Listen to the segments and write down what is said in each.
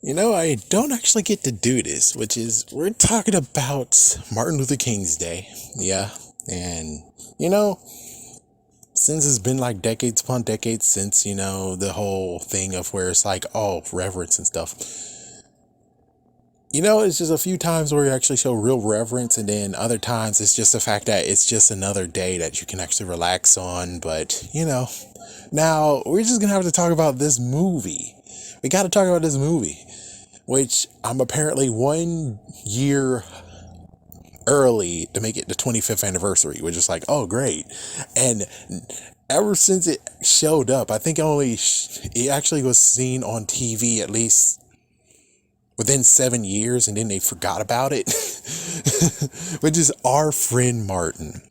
I don't actually get to do this, which is we're talking about Martin Luther King's Day. Yeah. And, you know, since it's been like decades upon decades since, the whole thing of where it's like, oh, reverence and stuff. It's just a few times where you actually show real reverence, and then other times it's just the fact that it's just another day that you can actually relax on. But, now we're just gonna have to talk about this movie. We got to talk about this movie, which I'm apparently 1 year early to make it the 25th anniversary, which is like, oh, great. And ever since it showed up, I think it actually was seen on TV at least within 7 years, and then they forgot about it, which is Our Friend Martin.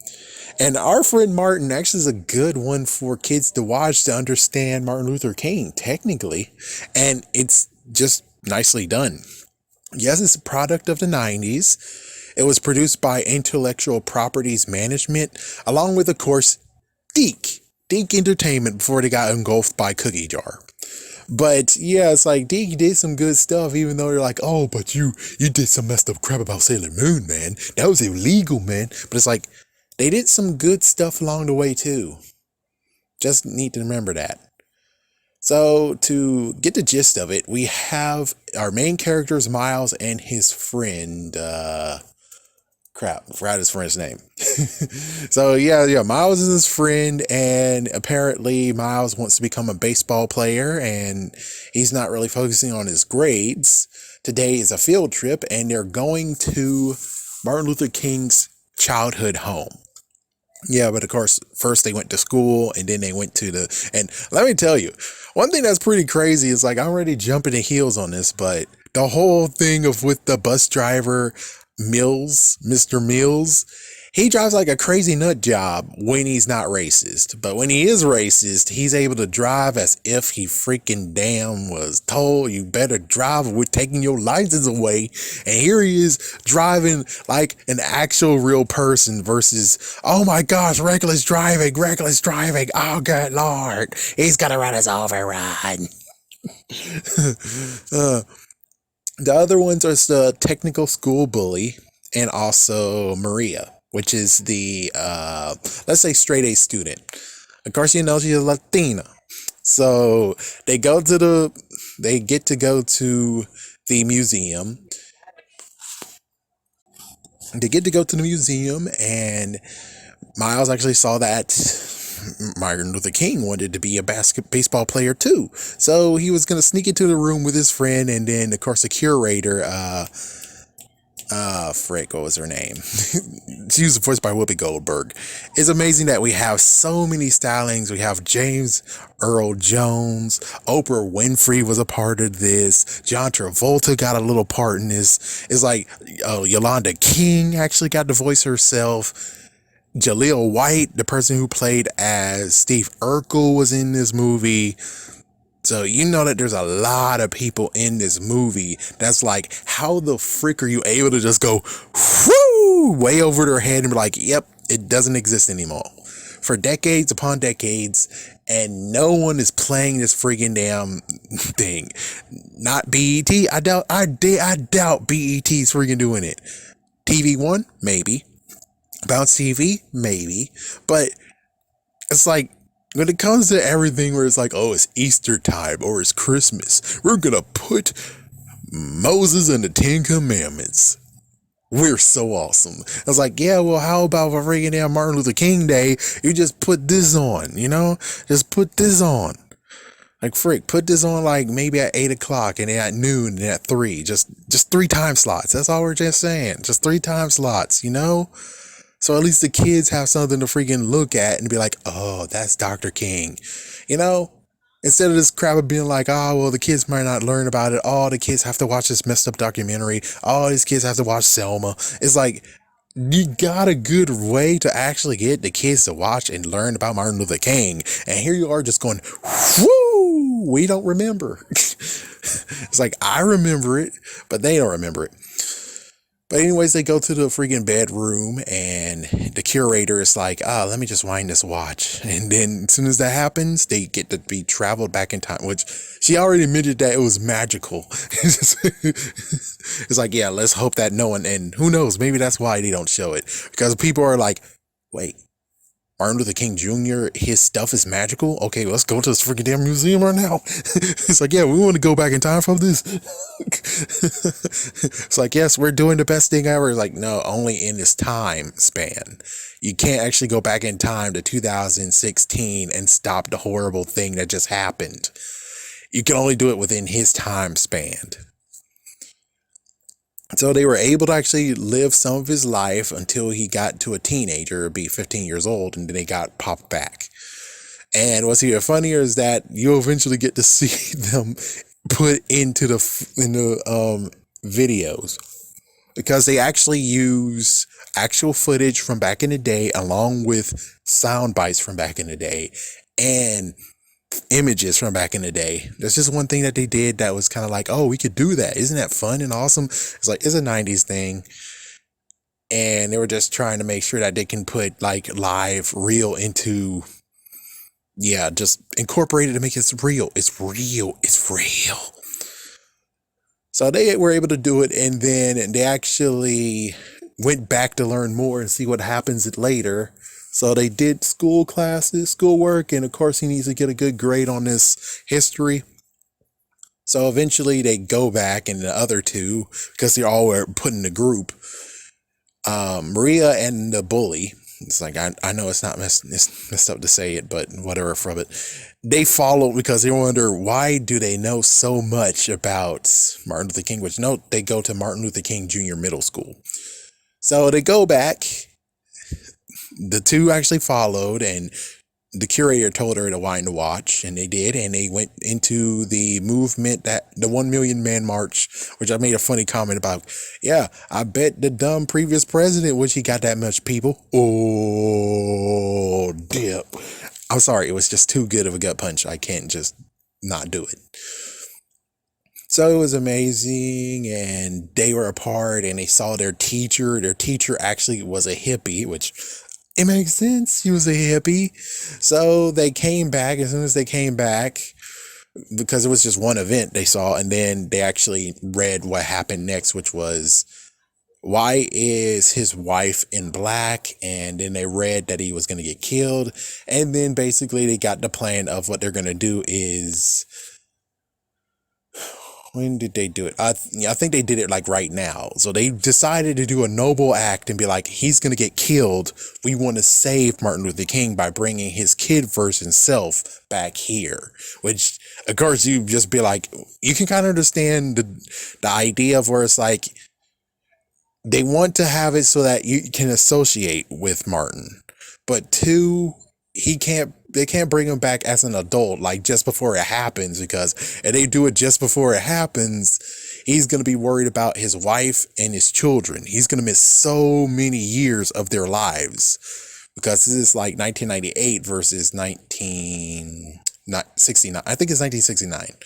And Our Friend Martin actually is a good one for kids to watch to understand Martin Luther King, technically. And it's just nicely done. Yes, it's a product of the 90s. It was produced by Intellectual Properties Management, along with, of course, Deke Entertainment before they got engulfed by Cookie Jar. But yeah, it's like Deke did some good stuff, even though they're like, oh, but you did some messed up crap about Sailor Moon, man. That was illegal, man. But it's like, they did some good stuff along the way, too. Just need to remember that. So, to get the gist of it, we have our main characters, Miles, and his friend, crap, I forgot his friend's name. So, yeah, Miles is his friend, and apparently Miles wants to become a baseball player, and he's not really focusing on his grades. Today is a field trip, and they're going to Martin Luther King's childhood home. Yeah, but of course, first they went to school, and then they went and let me tell you, one thing that's pretty crazy is like, I'm already jumping the heels on this, but the whole thing of with the bus driver, Mr. Mills, he drives like a crazy nut job when he's not racist. But when he is racist, he's able to drive as if he freaking damn was told you better drive or we're taking your license away. And here he is driving like an actual real person versus, oh my gosh, reckless driving. Oh good Lord, he's gonna run us over, run. uh, the other ones are the technical school bully and also Maria, which is the, let's say, straight A student. Of course, she's a Latina. So they get to go to the museum. They get to go to the museum, and Miles actually saw that Martin Luther King wanted to be a baseball player too. So he was going to sneak into the room with his friend, and then, of course, the curator, frick, what was her name? She was voiced by Whoopi Goldberg. It's amazing that we have so many stylings. We have James Earl Jones, Oprah Winfrey was a part of this, John Travolta got a little part in this. It's like Yolanda King actually got to voice herself. Jaleel White, the person who played as Steve Urkel, was in this movie. So you know that there's a lot of people in this movie that's like, how the frick are you able to just go whoo way over their head and be like, yep, it doesn't exist anymore for decades upon decades, and no one is playing this freaking damn thing. Not BET. I doubt BET's freaking doing it. TV One, maybe. Bounce TV, maybe. But it's like, when it comes to everything where it's like, oh, it's Easter time or it's Christmas, we're gonna put Moses and the Ten Commandments. We're so awesome. I was like, yeah, well, how about for freaking damn Martin Luther King Day, you just put this on, Just put this on. Like, frick, put this on like maybe at 8 o'clock and then at noon and at 3. Just 3 time slots. That's all we're just saying. Just 3 time slots, So at least the kids have something to freaking look at and be like, oh, that's Dr. King. Instead of this crap of being like, oh, well, the kids might not learn about it. Oh, the kids have to watch this messed up documentary. Oh, these kids have to watch Selma. It's like, you got a good way to actually get the kids to watch and learn about Martin Luther King. And here you are just going, whoo, we don't remember. It's like, I remember it, but they don't remember it. But anyways, they go to the freaking bedroom and the curator is like, let me just wind this watch. And then as soon as that happens, they get to be traveled back in time, which she already admitted that it was magical. It's like, yeah, let's hope that no one, and who knows, maybe that's why they don't show it. Because people are like, wait, Martin Luther King Jr., his stuff is magical? Okay, let's go to this freaking damn museum right now. It's like, yeah, we want to go back in time from this. It's like, yes, we're doing the best thing ever. It's like, no, only in this time span. You can't actually go back in time to 2016 and stop the horrible thing that just happened. You can only do it within his time span. So they were able to actually live some of his life until he got to a teenager, be 15 years old, and then they got popped back. And what's even funnier is that you'll eventually get to see them put into the videos, because they actually use actual footage from back in the day along with sound bites from back in the day and images from back in the day. There's just one thing that they did that was kind of like, oh, we could do that. Isn't that fun and awesome? It's like, it's a 90s thing. And they were just trying to make sure that they can put like live real into, yeah, just incorporate it to make it real. It's real. It's real. So they were able to do it. And then they actually went back to learn more and see what happens later. So they did school classes, schoolwork, and of course he needs to get a good grade on this history. So eventually they go back, and the other two, because they're all put in a group, Maria and the bully, it's like, I know it's messed up to say it, but whatever from it. They follow because they wonder, why do they know so much about Martin Luther King? Which, no, they go to Martin Luther King Jr. Middle School. So they go back. The two actually followed, and the curator told her to wind the watch, and they did, and they went into the movement, that the 1 Million Man March, which I made a funny comment about. Yeah, I bet the dumb previous president, which he got that much people. Oh, dip. I'm sorry, it was just too good of a gut punch. I can't just not do it. So it was amazing, and they were apart, and they saw their teacher. Their teacher actually was a hippie, which it makes sense. He was a hippie. So they came back. As soon as they came back, because it was just one event they saw, and then they actually read what happened next, which was, why is his wife in black? And then they read that he was going to get killed. And then basically they got the plan of what they're going to do is, when did they do it? I think they did it like right now. So they decided to do a noble act and be like, he's going to get killed. We want to save Martin Luther King by bringing his kid version self back here. Which, of course, you just be like, you can kind of understand the idea of where it's like, they want to have it so that you can associate with Martin. But two, they can't bring him back as an adult, like just before it happens, because if they do it just before it happens, he's going to be worried about his wife and his children. He's going to miss so many years of their lives, because this is like 1998 versus 1969. I think it's 1969.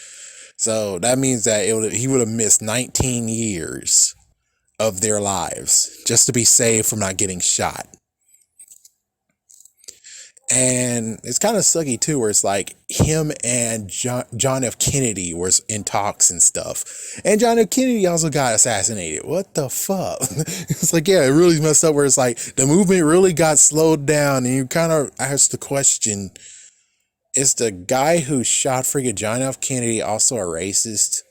So that means that he would have missed 19 years of their lives just to be saved from not getting shot. And it's kind of sucky too, where it's like him and John F. Kennedy was in talks and stuff, and John F. Kennedy also got assassinated. What the fuck? It's like, yeah, it really messed up, where it's like the movement really got slowed down, and you kind of ask the question, is the guy who shot friggin' John F. Kennedy also a racist?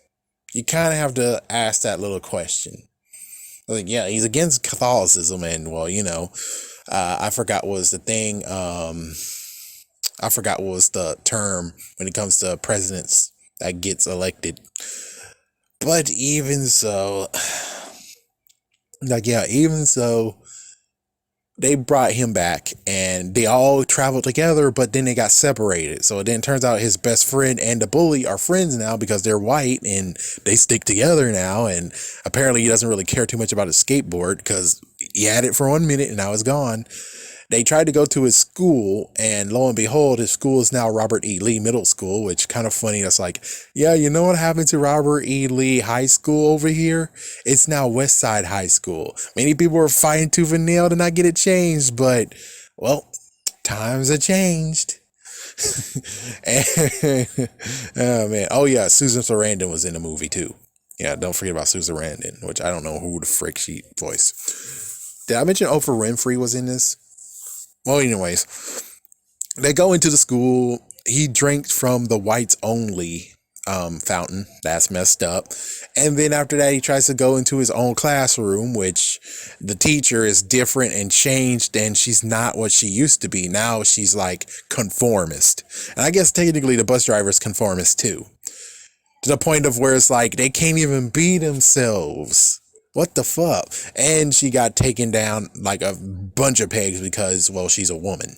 You kind of have to ask that little question. Like, yeah, he's against Catholicism, and well, I forgot what was the thing. I forgot what was the term when it comes to presidents that gets elected. But even so, they brought him back, and they all traveled together, but then they got separated. So then it turns out his best friend and the bully are friends now, because they're white and they stick together now. And apparently he doesn't really care too much about his skateboard, because he had it for 1 minute and now it's gone. They tried to go to his school, and lo and behold, his school is now Robert E. Lee Middle School, which kind of funny. That's like, yeah, you know what happened to Robert E. Lee High School over here? It's now West Side High School. Many people were fighting tooth and nail to not get it changed, but, well, times have changed. And, oh, man. Oh, yeah, Susan Sarandon was in the movie, too. Yeah, don't forget about Susan Sarandon, which I don't know who the frick she voiced. Did I mention Oprah Winfrey was in this? Well, anyways, they go into the school. He drank from the whites only fountain. That's messed up. And then after that, he tries to go into his own classroom, which the teacher is different and changed, and she's not what she used to be. Now she's like conformist. And I guess technically the bus driver is conformist too. To the point of where it's like they can't even be themselves. What the fuck? And she got taken down like a bunch of pegs because, well, she's a woman.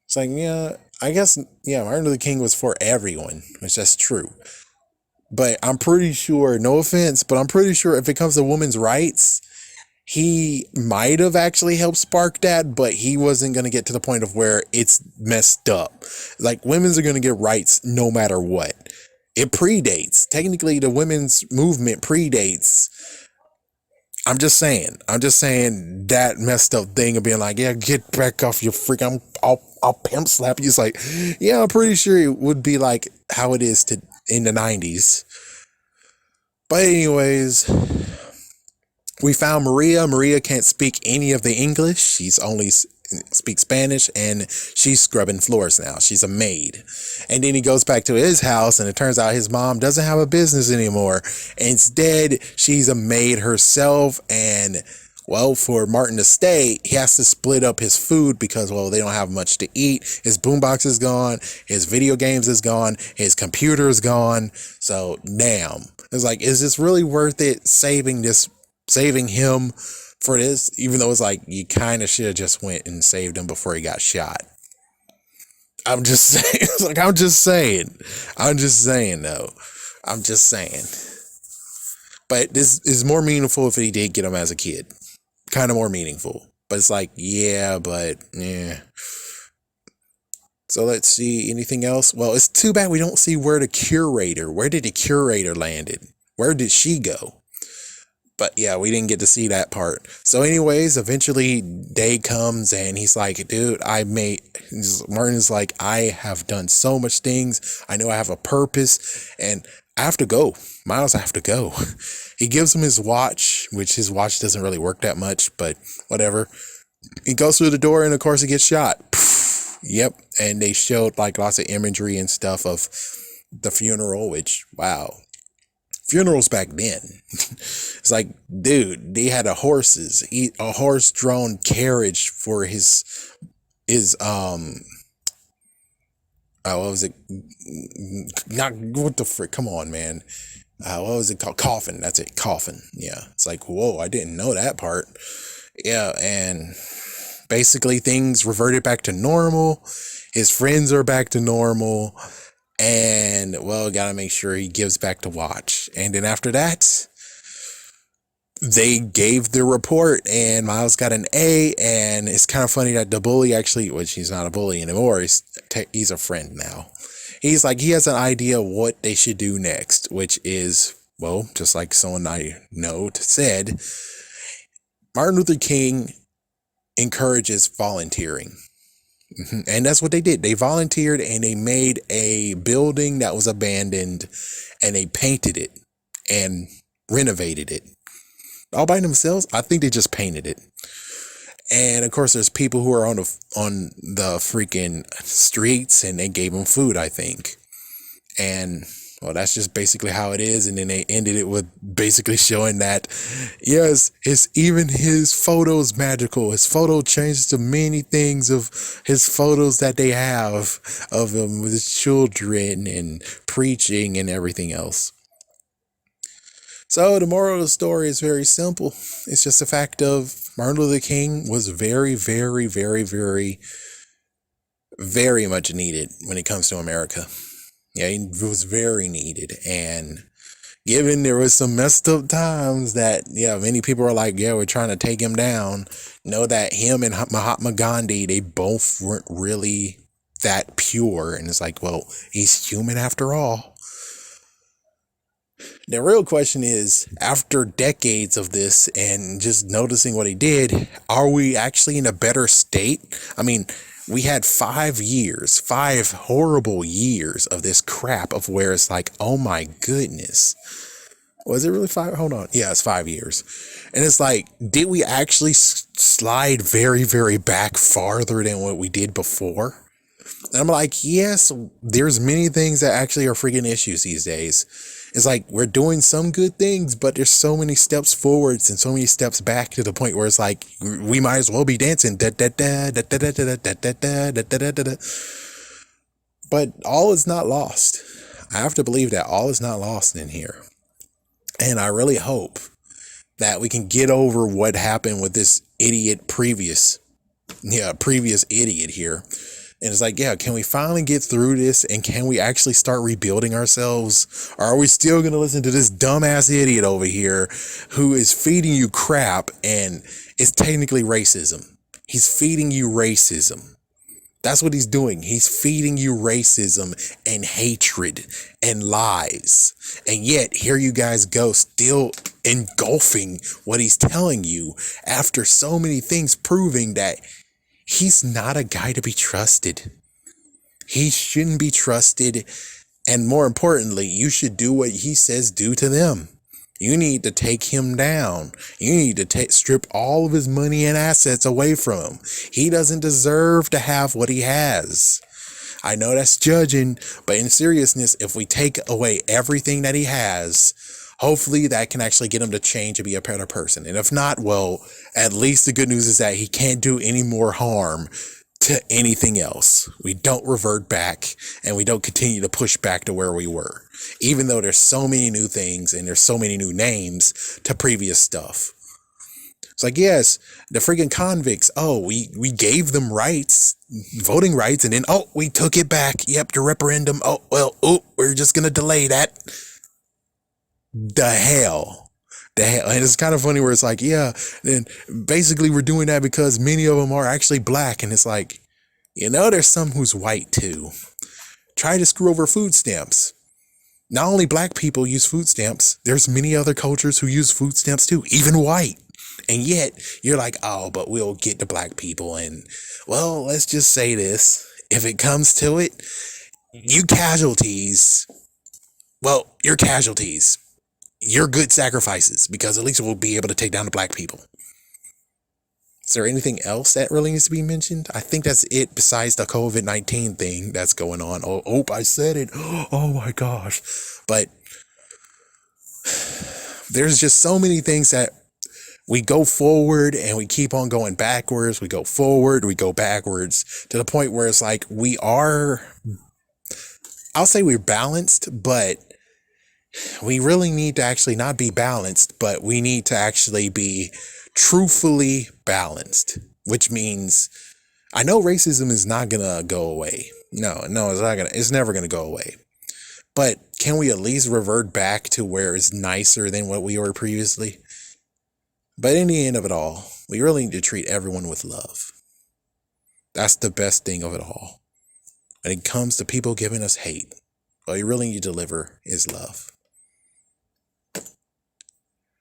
It's like, yeah, I guess, yeah, Martin Luther King was for everyone, which that's true. But I'm pretty sure, no offense, but I'm pretty sure if it comes to women's rights, he might have actually helped spark that, but he wasn't going to get to the point of where it's messed up. Like, women's are going to get rights no matter what. It predates. Technically, the women's movement predates. I'm just saying that messed up thing of being like, yeah, get back off your freak. I'll pimp slap you. It's like, yeah, I'm pretty sure it would be like how it is in the 90s. But anyways, we found Maria. Maria can't speak any of the English. She's only speaks Spanish, and she's scrubbing floors now. She's a maid. And then he goes back to his house, and it turns out his mom doesn't have a business anymore. Instead, she's a maid herself, and well, for Martin to stay, he has to split up his food because, well, they don't have much to eat. His boombox is gone. His video games is gone. His computer is gone. So, damn. It's like, is this really worth it saving him for this? Even though it's like, you kind of should have just went and saved him before he got shot. I'm just saying. It's like, I'm just saying though. I'm just saying. But this is more meaningful if he did get him as a kid. Kind of more meaningful. But it's like, yeah, but yeah. So let's see, anything else? Well, it's too bad we don't see where did the curator landed? Where did she go? But yeah, we didn't get to see that part. So anyways, eventually day comes and he's like, dude, Martin's like, I have done so much things. I know I have a purpose and I have to go. Miles, I have to go. He gives him his watch, which his watch doesn't really work that much, but whatever. He goes through the door and of course he gets shot. Yep. And they showed like lots of imagery and stuff of the funeral, which, wow. Funerals back then. It's like, dude, they had a horse-drawn carriage for his what was it? Not what the frick? Come on, man. What was it called? Coffin. That's it. Coffin. Yeah. It's like, whoa, I didn't know that part. Yeah, and basically things reverted back to normal. His friends are back to normal. And, well, gotta make sure he gives back the watch. And then after that, they gave the report and Miles got an A. And it's kind of funny that the bully actually, which he's not a bully anymore, he's a friend now. He's like, he has an idea what they should do next, which is, well, just like someone I know said, Martin Luther King encourages volunteering. And that's what they did. They volunteered and they made a building that was abandoned and they painted it and renovated it all by themselves. I think they just painted it. And of course, there's people who are on the freaking streets and they gave them food, I think. And well, that's just basically how it is. And then they ended it with basically showing that, yes, even his photos magical. His photo changes to many things of his photos that they have of him with his children and preaching and everything else. So the moral of the story is very simple. It's just the fact of Martin Luther King was very, very, very, very, very much needed when it comes to America. Yeah, he was very needed. And given there was some messed up times that, yeah, many people are like, yeah, we're trying to take him down. Know that him and Mahatma Gandhi, they both weren't really that pure. And it's like, well, he's human after all. The real question is, after decades of this and just noticing what he did, are we actually in a better state? I mean, we had 5 years, 5 horrible years of this crap of where it's like, oh my goodness. Was it really 5? Hold on. Yeah, it's 5 years. And it's like, did we actually slide very, very back farther than what we did before? And I'm like, yes, there's many things that actually are freaking issues these days. It's like we're doing some good things, but there's so many steps forwards and so many steps back to the point where it's like we might as well be dancing. But all is not lost. I have to believe that all is not lost in here. And I really hope that we can get over what happened with this previous idiot here. And it's like, yeah, can we finally get through this? And can we actually start rebuilding ourselves? Or are we still going to listen to this dumbass idiot over here who is feeding you crap and it's technically racism? He's feeding you racism. That's what he's doing. He's feeding you racism and hatred and lies. And yet here you guys go, still engulfing what he's telling you after so many things proving that he's not a guy to be trusted. He shouldn't be trusted. And more importantly, you should do what he says do to them. You need to take him down. You need to strip all of his money and assets away from him. He doesn't deserve to have what he has. I know that's judging, but in seriousness, if we take away everything that he has, hopefully that can actually get him to change and be a better person. And if not, well, at least the good news is that he can't do any more harm to anything else. We don't revert back and we don't continue to push back to where we were, even though there's so many new things and there's so many new names to previous stuff. It's like, yes, the freaking convicts. Oh, we gave them rights, voting rights. And then, oh, we took it back. Yep. The referendum. Oh, well, we're just going to delay that. The hell. And it's kind of funny where it's like, yeah, then basically we're doing that because many of them are actually black. And it's like, there's some who's white too. Try to screw over food stamps. Not only black people use food stamps, there's many other cultures who use food stamps too, even white. And yet you're like, oh, but we'll get to black people. And well, let's just say this. If it comes to it, you're casualties. You're good sacrifices because at least we'll be able to take down the black people. Is there anything else that really needs to be mentioned? I think that's it besides the COVID-19 thing that's going on. Oh, I said it. Oh my gosh. But there's just so many things that we go forward and we keep on going backwards. We go forward, we go backwards to the point where it's like I'll say we're balanced, but we really need to actually not be balanced, but we need to actually be truthfully balanced, which means I know racism is not going to go away. No, it's never going to go away. But can we at least revert back to where it's nicer than what we were previously? But in the end of it all, we really need to treat everyone with love. That's the best thing of it all. When it comes to people giving us hate, all you really need to deliver is love.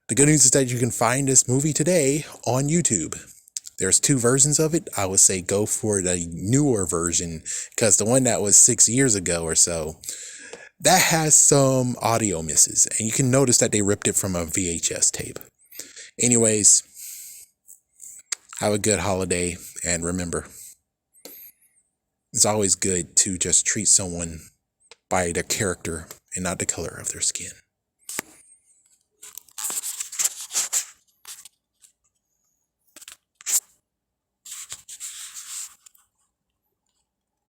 The good news is that you can find this movie today on YouTube. There's 2 versions of it. I would say go for the newer version because the one that was 6 years ago or so, that has some audio misses. And you can notice that they ripped it from a VHS tape. Anyways, have a good holiday. And remember, it's always good to just treat someone by their character and not the color of their skin.